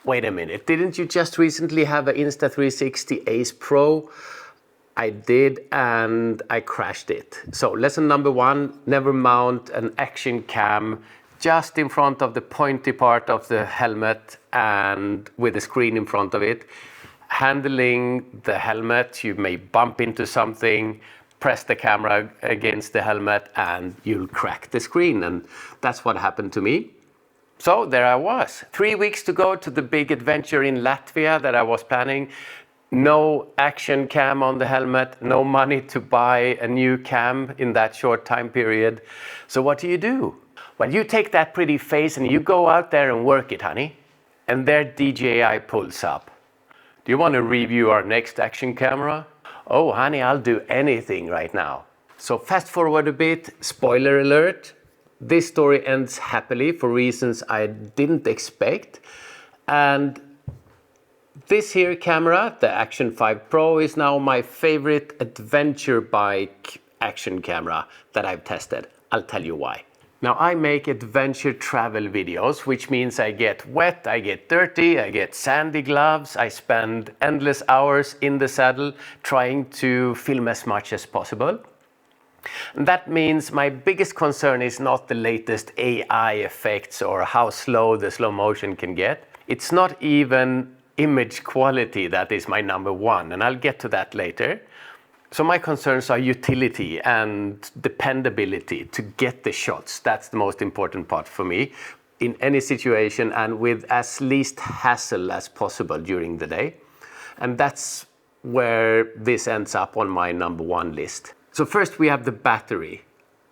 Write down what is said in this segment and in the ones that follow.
wait a minute, didn't you just recently have an Insta360 Ace Pro? I did, and I crashed it. So lesson number one, never mount an action cam just in front of the pointy part of the helmet and with a screen in front of it. Handling the helmet, you may bump into something, press the camera against the helmet, and you'll crack the screen. And that's what happened to me. So there I was, 3 weeks to go to the big adventure in Latvia that I was planning. No action cam on the helmet, no money to buy a new cam in that short time period. So what do? Well, you take that pretty face and you go out there and work it, honey. And there DJI pulls up. Do you want to review our next action camera? Oh, honey, I'll do anything right now. So fast forward a bit, spoiler alert. This story ends happily for reasons I didn't expect. And this here camera, the Action 5 Pro, is now my favorite adventure bike action camera that I've tested. I'll tell you why. Now, I make adventure travel videos, which means I get wet, I get dirty, I get sandy gloves, I spend endless hours in the saddle trying to film as much as possible. And that means my biggest concern is not the latest AI effects or how slow the slow motion can get. It's not even image quality that is my number one, and I'll get to that later. So my concerns are utility and dependability to get the shots. That's the most important part for me in any situation and with as least hassle as possible during the day. And that's where this ends up on my number one list. So first we have the battery.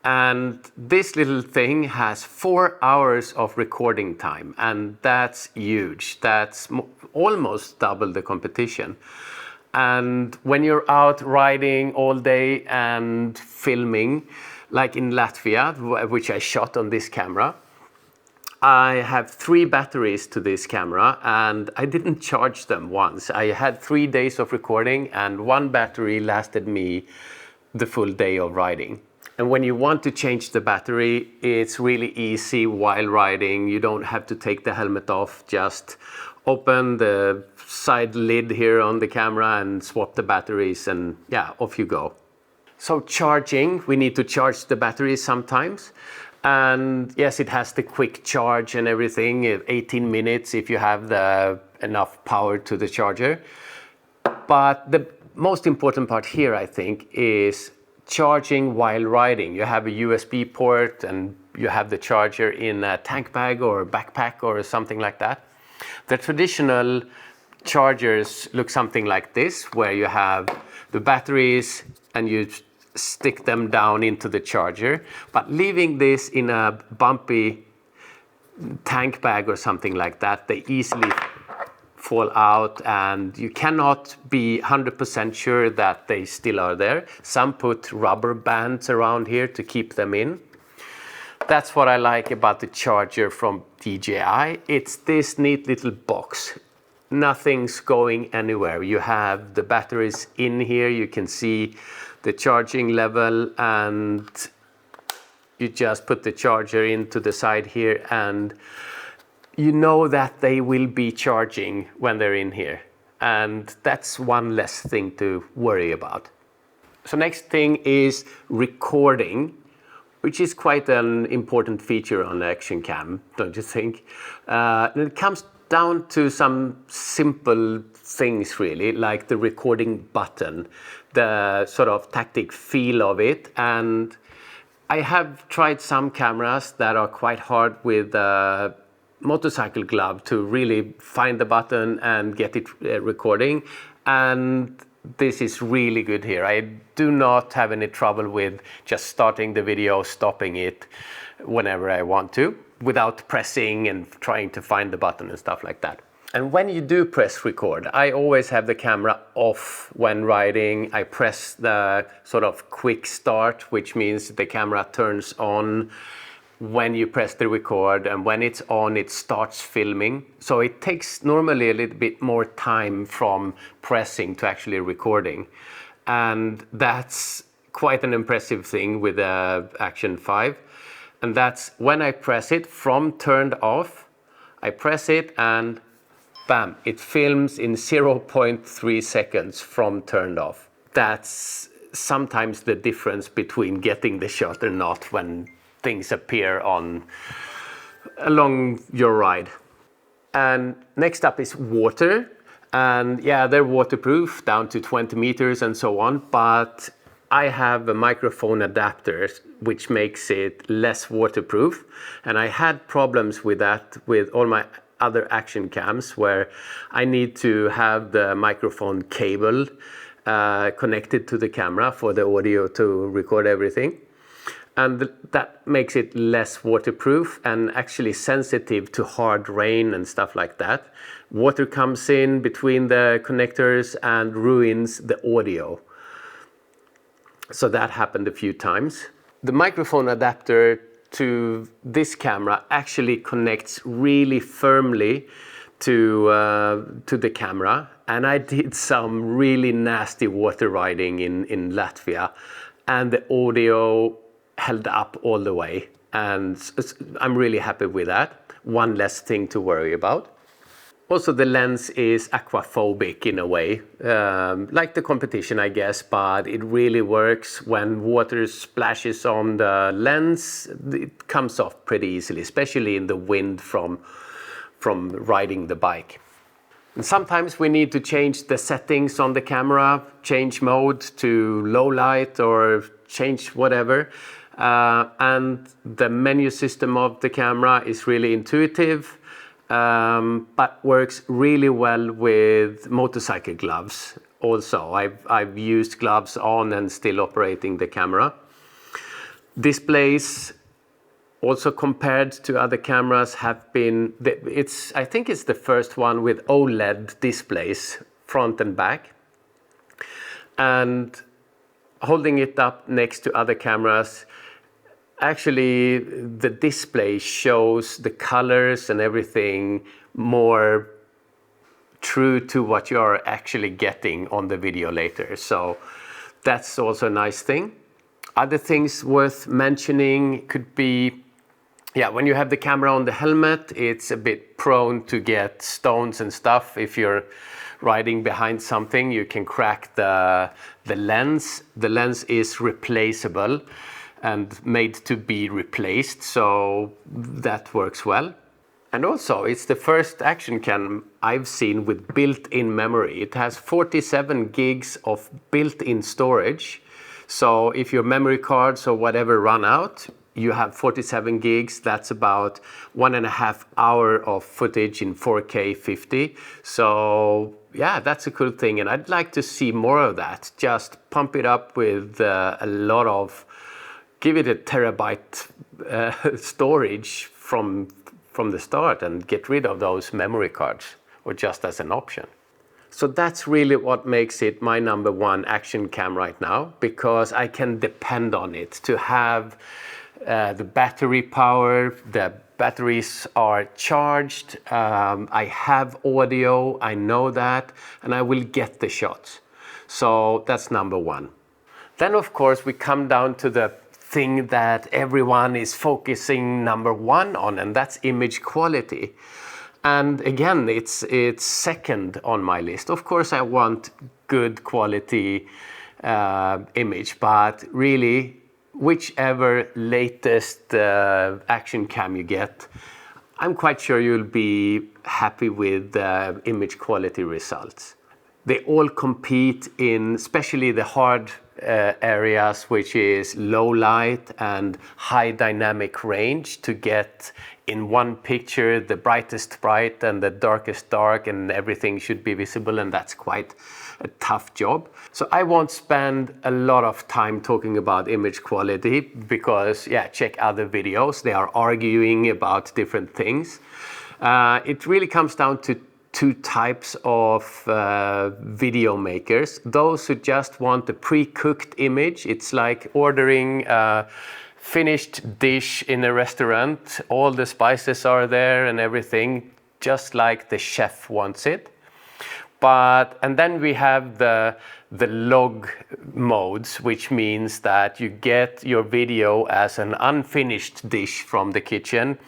And this little thing has 4 hours of recording time, and that's huge. That's almost double the competition. And when you're out riding all day and filming, like in Latvia, which I shot on this camera, I have 3 batteries to this camera and I didn't charge them once. I had 3 days of recording and 1 battery lasted me the full day of riding. And when you want to change the battery, it's really easy while riding. You don't have to take the helmet off, just open the side lid here on the camera and swap the batteries and yeah, off you go. So charging, we need to charge the batteries sometimes. And yes, it has the quick charge and everything, 18 minutes if you have enough power to the charger. But the most important part here, I think, is charging while riding. You have a USB port and you have the charger in a tank bag or a backpack or something like that. The traditional chargers look something like this, where you have the batteries and you stick them down into the charger. But leaving this in a bumpy tank bag or something like that, they easily fall out and you cannot be 100% sure that they still are there. Some put rubber bands around here to keep them in. That's what I like about the charger from DJI. It's this neat little box. Nothing's going anywhere. You have the batteries in here. You can see the charging level and you just put the charger into the side here and you know that they will be charging when they're in here. And that's one less thing to worry about. So next thing is recording, which is quite an important feature on Action Cam, don't you think? And it comes down to some simple things really, like the recording button, the sort of tactic feel of it. And I have tried some cameras that are quite hard with a motorcycle glove to really find the button and get it recording. And this is really good here. I do not have any trouble with just starting the video, stopping it whenever I want to, without pressing and trying to find the button and stuff like that. And when you do press record, I always have the camera off when riding. I press the sort of quick start, which means the camera turns on when you press the record, and when it's on, it starts filming. So it takes normally a little bit more time from pressing to actually recording. And that's quite an impressive thing with the Action 5. And that's when I press it from turned off, I press it and bam, it films in 0.3 seconds from turned off. That's sometimes the difference between getting the shot or not when things appear along your ride. And next up is water. And yeah, they're waterproof down to 20 meters and so on, but I have a microphone adapter which makes it less waterproof. And I had problems with that with all my other action cams where I need to have the microphone cable connected to the camera for the audio to record everything. And that makes it less waterproof and actually sensitive to hard rain and stuff like that. Water comes in between the connectors and ruins the audio. So that happened a few times. The microphone adapter to this camera actually connects really firmly to the camera. And I did some really nasty water riding in Latvia, and the audio held up all the way, and I'm really happy with that. One less thing to worry about. Also, the lens is aquaphobic in a way, like the competition, I guess, but it really works when water splashes on the lens. It comes off pretty easily, especially in the wind from riding the bike. And sometimes we need to change the settings on the camera, change mode to low light or change whatever. And the menu system of the camera is really intuitive, but works really well with motorcycle gloves. Also, I've used gloves on and still operating the camera. Displays, also compared to other cameras, have been, I think it's the first one with OLED displays, front and back. And holding it up next to other cameras, actually the display shows the colors and everything more true to what you are actually getting on the video later. So that's also a nice thing. Other things worth mentioning could be, yeah, when you have the camera on the helmet, it's a bit prone to get stones and stuff. If you're riding behind something, you can crack the lens. The lens is replaceable and made to be replaced, so that works well. And also, it's the first action cam I've seen with built-in memory. It has 47 gigs of built-in storage. So if your memory cards or whatever run out, you have 47 gigs. That's about 1.5 hours of footage in 4K 50. So yeah, that's a cool thing. And I'd like to see more of that. Just pump it up with a lot of, give it a terabyte storage from the start and get rid of those memory cards, or just as an option. So that's really what makes it my number one action cam right now, because I can depend on it to have the battery power, the batteries are charged, I have audio, I know that, and I will get the shots. So that's number one. Then of course we come down to the thing that everyone is focusing number one on, and that's image quality. And again, it's second on my list. Of course, I want good quality image, but really, whichever latest action cam you get, I'm quite sure you'll be happy with the image quality results. They all compete in, especially the hard areas, which is low light and high dynamic range, to get in one picture the brightest bright and the darkest dark, and everything should be visible, and that's quite a tough job. So I won't spend a lot of time talking about image quality because, yeah, check other videos. They are arguing about different things. It really comes down to two types of video makers. Those who just want a pre-cooked image. It's like ordering a finished dish in a restaurant. All the spices are there and everything, just like the chef wants it. And then we have the log modes, which means that you get your video as an unfinished dish from the kitchen,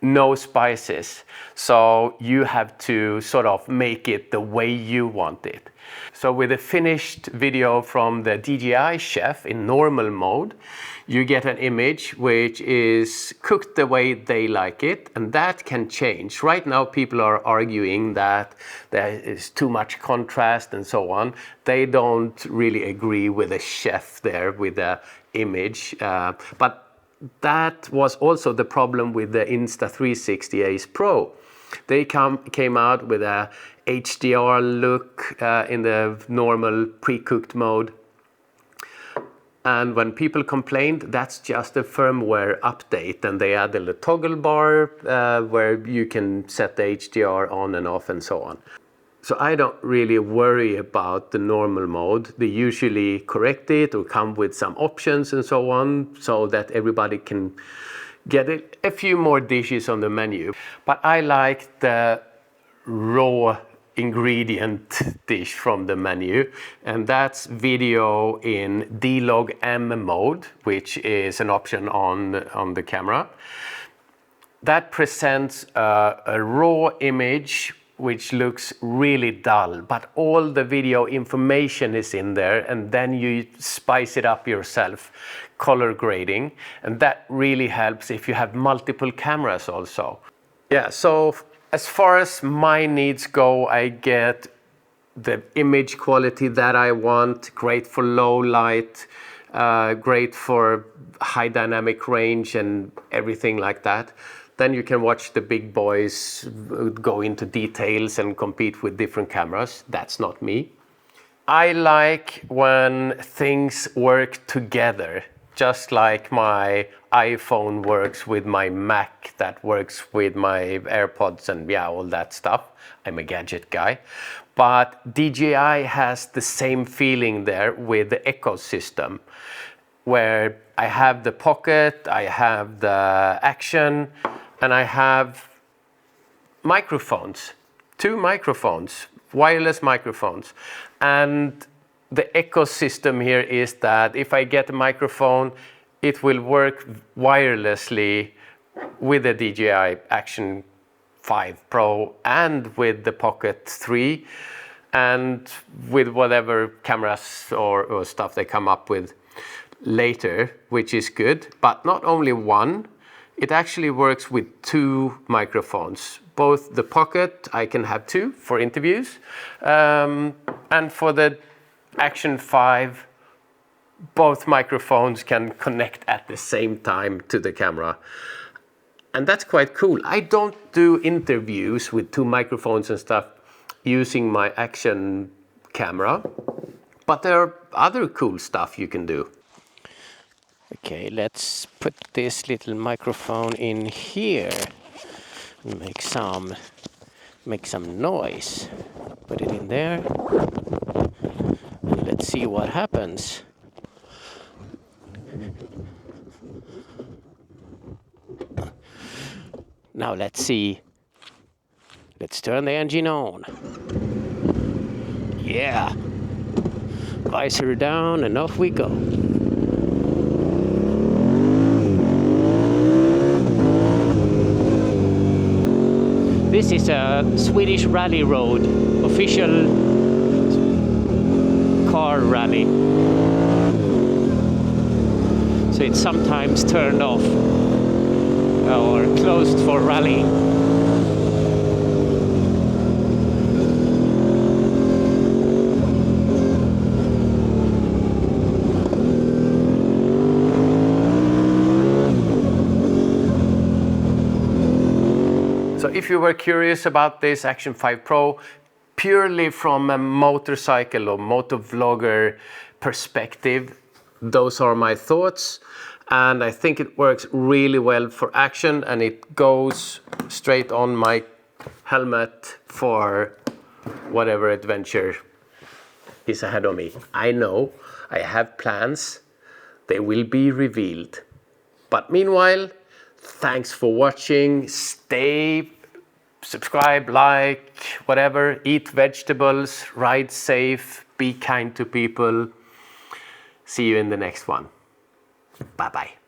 no spices. So you have to sort of make it the way you want it. So with a finished video from the DJI Chef in normal mode, you get an image which is cooked the way they like it, and that can change. Right now people are arguing that there is too much contrast and so on. They don't really agree with the chef there with the image, but that was also the problem with the Insta360 Ace Pro. They came out with a HDR look in the normal pre-cooked mode. And when people complained, that's just a firmware update, and they added a toggle bar where you can set the HDR on and off and so on. So I don't really worry about the normal mode. They usually correct it or come with some options and so on, so that everybody can get a few more dishes on the menu. But I like the raw ingredient dish from the menu, and that's video in D-Log M mode, which is an option on the camera. That presents a raw image which looks really dull, but all the video information is in there, and then you spice it up yourself, color grading, and that really helps if you have multiple cameras also. Yeah, so as far as my needs go, I get the image quality that I want, great for low light, great for high dynamic range and everything like that. Then you can watch the big boys go into details and compete with different cameras. That's not me. I like when things work together, just like my iPhone works with my Mac, that works with my AirPods and yeah, all that stuff. I'm a gadget guy. But DJI has the same feeling there with the ecosystem, where I have the Pocket, I have the Action, and I have microphones, 2 microphones, wireless microphones. And the ecosystem here is that if I get a microphone, it will work wirelessly with the DJI Action 5 Pro and with the Pocket 3 and with whatever cameras or stuff they come up with later, which is good. But not only one, it actually works with 2 microphones. Both the Pocket, I can have 2 for interviews, and for the Action 5, both microphones can connect at the same time to the camera. And that's quite cool. I don't do interviews with 2 microphones and stuff using my Action camera, but there are other cool stuff you can do. Okay, let's put this little microphone in here and make some noise. Put it in there and let's see what happens. Now let's see. Let's turn the engine on. Yeah. Visor down and off we go. This is a Swedish rally road, official car rally. So it's sometimes turned off or closed for rallying. So if you were curious about this Action 5 Pro, purely from a motorcycle or motovlogger perspective, those are my thoughts. And I think it works really well for action, and it goes straight on my helmet for whatever adventure is ahead of me. I know I have plans. They will be revealed. But meanwhile, thanks for watching. Subscribe, like, whatever. Eat vegetables, ride safe, be kind to people. See you in the next one. Bye-bye.